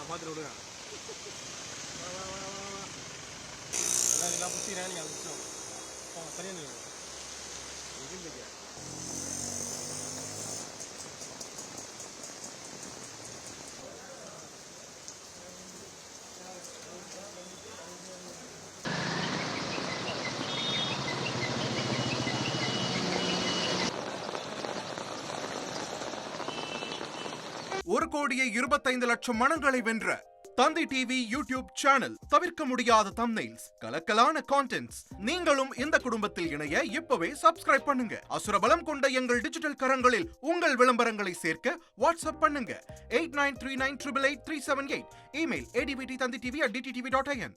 பார்த்துட்டு விடுங்க. வா வா வா வா வா. எல்லாம் பிடிச்சிக்கிறேன், நீங்கள் அது பிடிச்சோம். சரியா நீங்கள் எங்கே ஒரு கோடியே 25 லட்சம் மனங்களை வென்ற தந்தி டிவி யூடியூப் சேனல். தவிர்க்க முடியாத தம்ப்நெயில்ஸ், கலக்கலான கான்டென்ட்ஸ். நீங்களும் இந்த குடும்பத்தில் இணைய இப்பவே சப்ஸ்கிரைப் பண்ணுங்க. அசுரபலம் கொண்ட எங்கள் டிஜிட்டல் கரங்களில் உங்கள் விளம்பரங்களை சேர்க்க வாட்ஸ்அப் பண்ணுங்க. 8939888378. Email advttanditv@dttv.in.